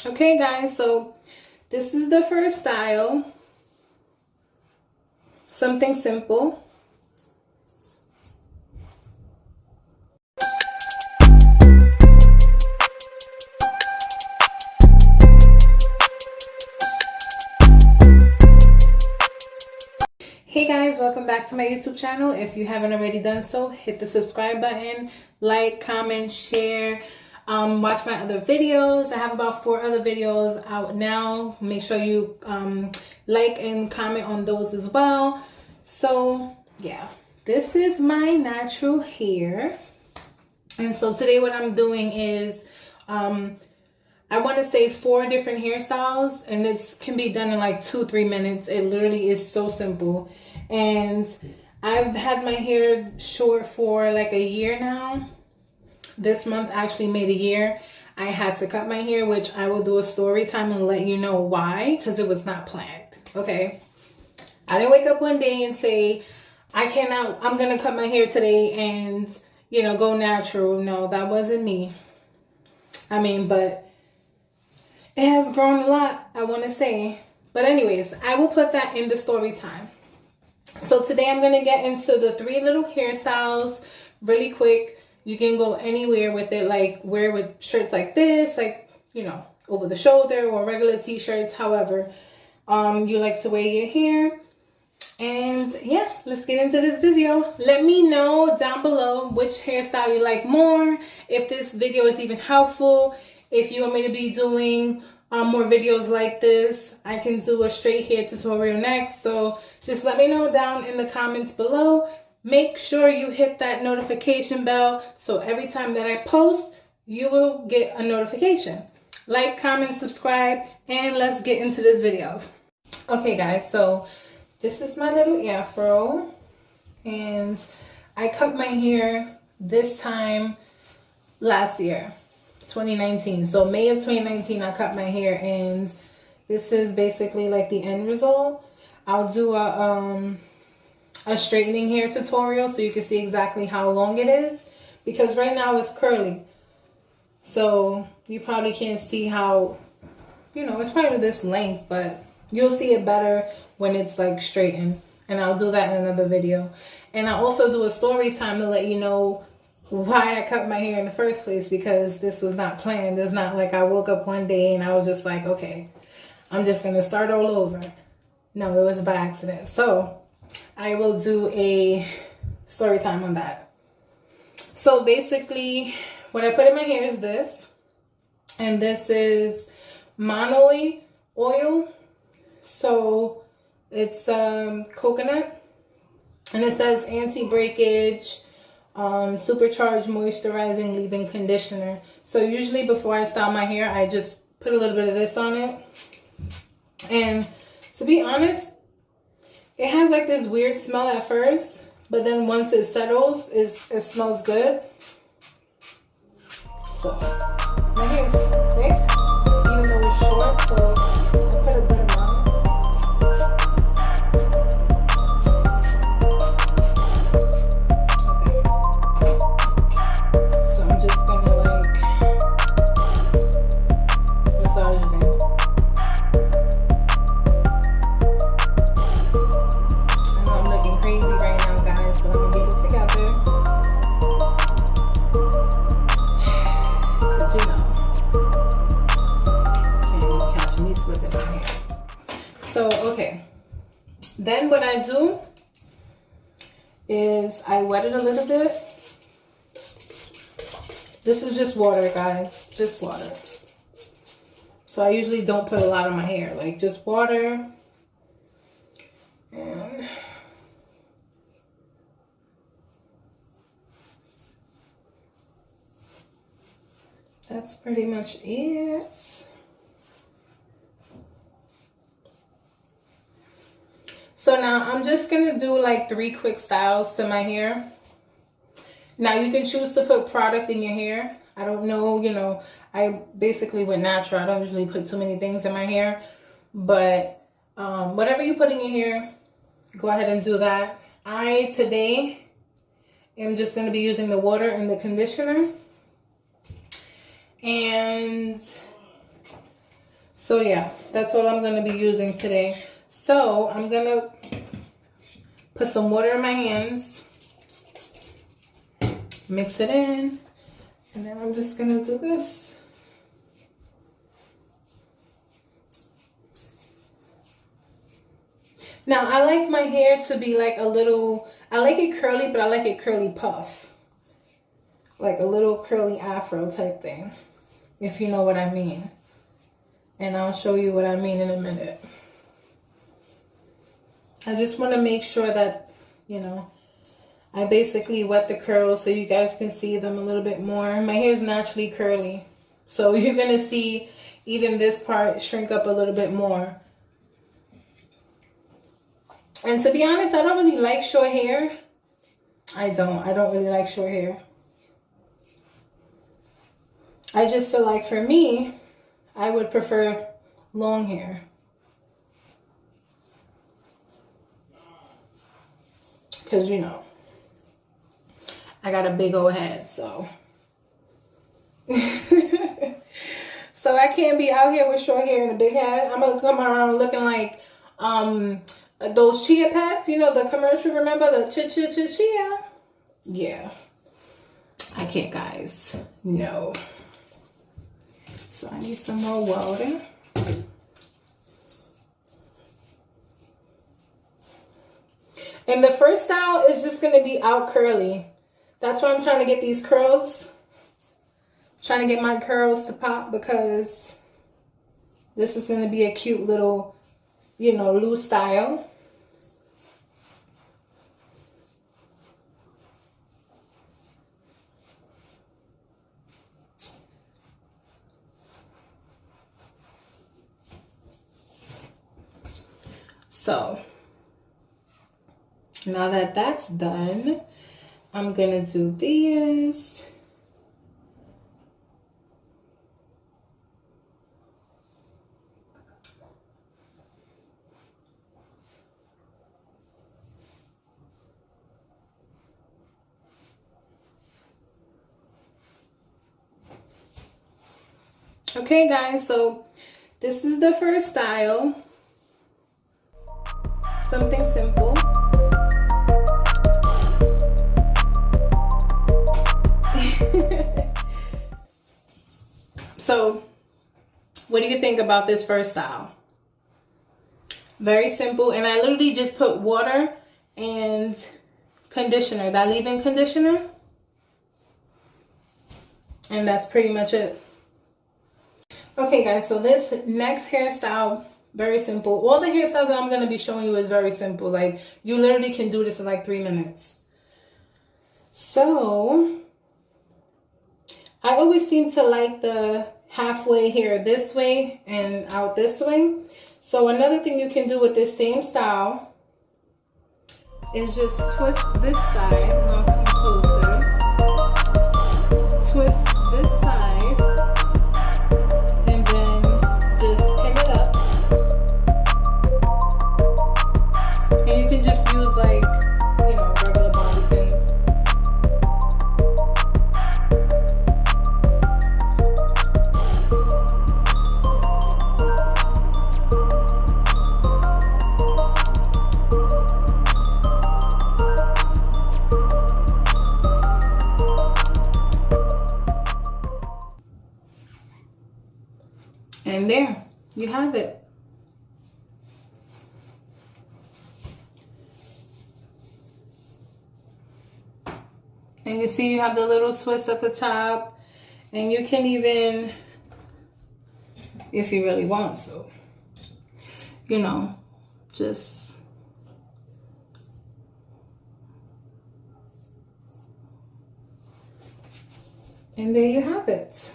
Okay guys, so this is the first style. Something simple. Hey guys, welcome back to my YouTube channel. If you haven't already done so, hit the subscribe button, like, comment, share, watch my other videos. I have about 4 other videos out now. Make sure you like and comment on those as well. So yeah, this is my natural hair. And so today what I'm doing is I want to say 4 different hairstyles, and this can be done in like 2-3 minutes. It literally is so simple. And I've had my hair short for like a year now. This month actually made a year. I had to cut my hair, which I will do a story time and let you know why, because it was not planned. Okay, I didn't wake up one day and say I'm gonna cut my hair today and go natural. No, that wasn't me. I mean, but it has grown a lot, I want to say. But anyways, I will put that in the story time. So today I'm going to get into the 3 little hairstyles really quick. You can go anywhere with it, like wear with shirts like this, like, over the shoulder, or regular t-shirts, however you like to wear your hair. And yeah, let's get into this video. Let me know down below which hairstyle you like more, if this video is even helpful. If you want me to be doing more videos like this, I can do a straight hair tutorial next. So just let me know down in the comments below. Make sure you hit that notification bell so every time that I post, you will get a notification. Like, comment, subscribe, and let's get into this video. Okay guys, so this is my little afro, and I cut my hair this time last year, 2019. So May of 2019 I cut my hair, and this is basically like the end result. I'll do a straightening hair tutorial so you can see exactly how long it is, because right now it's curly, so you probably can't see how, it's probably this length, but you'll see it better when it's like straightened, and I'll do that in another video. And I also do a story time to let you know why I cut my hair in the first place, because this was not planned. It's not like I woke up one day and I was just like, okay, I'm just gonna start all over. No, it was by accident. So I will do a story time on that. So basically what I put in my hair is this, and this is Monoi oil. So it's coconut, and it says anti-breakage, supercharged moisturizing leave-in conditioner. So usually before I style my hair, I just put a little bit of this on it. And to be honest, it has like this weird smell at first, but then once it settles, it smells good. So my hair is thick, even though it's short, so I put a good amount. Then what I do is I wet it a little bit. This is just water, guys, just water. So I usually don't put a lot on my hair, like just water. And that's pretty much it. So now I'm just gonna do like 3 quick styles to my hair. Now you can choose to put product in your hair. I don't know, I basically went natural. I don't usually put too many things in my hair, but whatever you put in your hair, go ahead and do that. I today am just gonna be using the water and the conditioner. And So yeah, that's what I'm going to be using today. So I'm going to put some water in my hands, mix it in, and then I'm just going to do this. Now, I like my hair to be like a little, I like it curly, but I like it curly puff. Like a little curly afro type thing, if you know what I mean. And I'll show you what I mean in a minute. I just want to make sure that, you know, I basically wet the curls so you guys can see them a little bit more. My hair is naturally curly, so you're going to see even this part shrink up a little bit more. And to be honest, I don't really like short hair. I don't really like short hair. I just feel like for me, I would prefer long hair. Because, you know, I got a big old head, so. So I can't be out here with short hair and a big head. I'm going to come around looking like those chia pets, you know, the commercial, remember the chia? Yeah. I can't, guys. No. So I need some more water. And the first style is just going to be out curly. That's why I'm trying to get these curls. Trying to get my curls to pop because this is going to be a cute little, you know, loose style. So now that that's done, I'm gonna do this. Okay guys, so this is the first style. Something simple. So, what do you think about this first style? Very simple, and I literally just put water and conditioner, that leave-in conditioner. And that's pretty much it. Okay guys, so this next hairstyle, very simple. All the hairstyles that I'm going to be showing you is very simple. Like, you literally can do this in like 3 minutes. So, I always seem to like the halfway hair this way and out this way. So, another thing you can do with this same style is just twist this side. I'll come closer. Twist this side. And then just pin it up. And you can just use like, you know, regular bobby pins. And there, you have it. And you see you have the little twist at the top. And you can even, if you really want to, you know, just and there you have it.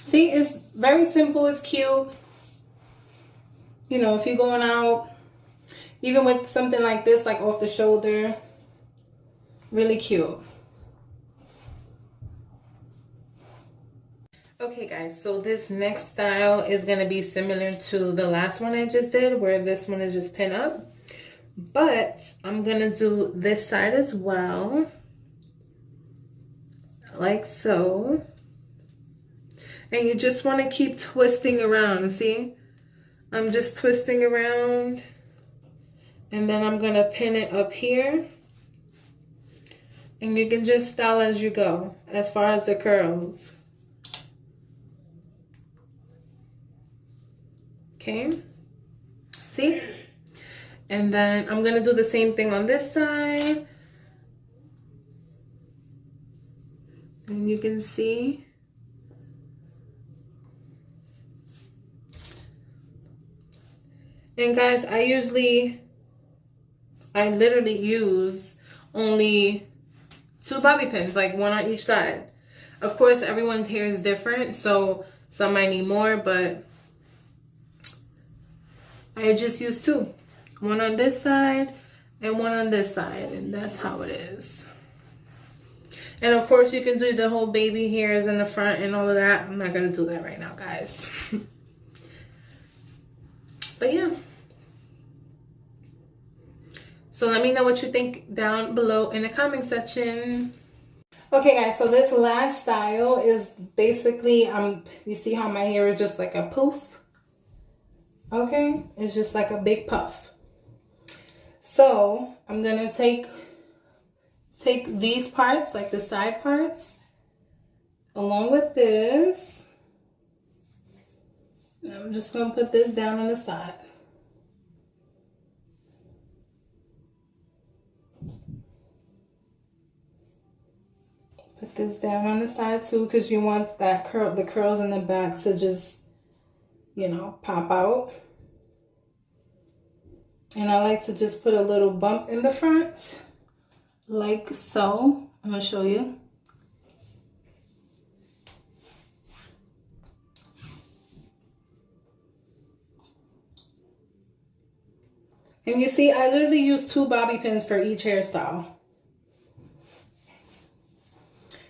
See, it's very simple, it's cute. You know, if you're going out, even with something like this, like off the shoulder, really cute. Okay guys, so this next style is going to be similar to the last one I just did, where this one is just pin up. But I'm going to do this side as well. Like so. And you just want to keep twisting around, see? I'm just twisting around. And then I'm going to pin it up here. And you can just style as you go, as far as the curls. Okay, see? And then I'm gonna do the same thing on this side. And you can see. And guys, I literally use only 2 bobby pins, like 1 on each side. Of course, everyone's hair is different, so some might need more, but I just use 2. 1 on this side and 1 on this side, and that's how it is. And of course, you can do the whole baby hairs in the front and all of that. I'm not gonna do that right now, guys. But yeah. So let me know what you think down below in the comment section. Okay guys, so this last style is basically, you see how my hair is just like a poof? Okay, it's just like a big puff. So I'm gonna take these parts, like the side parts, along with this. And I'm just gonna put this down on the side. Put this down on the side too, because you want that the curls in the back to just, you know, pop out. And I like to just put a little bump in the front, like so. I'm gonna show you. And you see, I literally use 2 bobby pins for each hairstyle.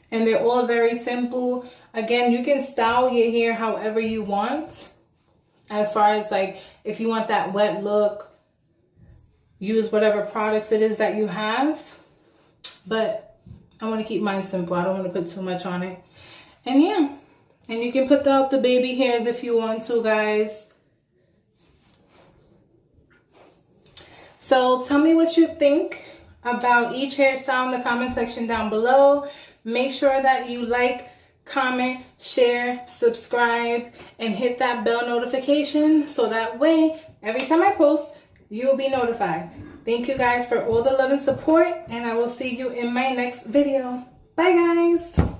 And they're all very simple. Again, you can style your hair however you want. As far as like, if you want that wet look, use whatever products it is that you have. But I want to keep mine simple. I don't want to put too much on it. And yeah. And you can put out the baby hairs if you want to, guys. So tell me what you think about each hairstyle in the comment section down below. Make sure that you like, comment, share, subscribe, and hit that bell notification so that way, every time I post, you'll be notified. Thank you guys for all the love and support, and I will see you in my next video. Bye guys.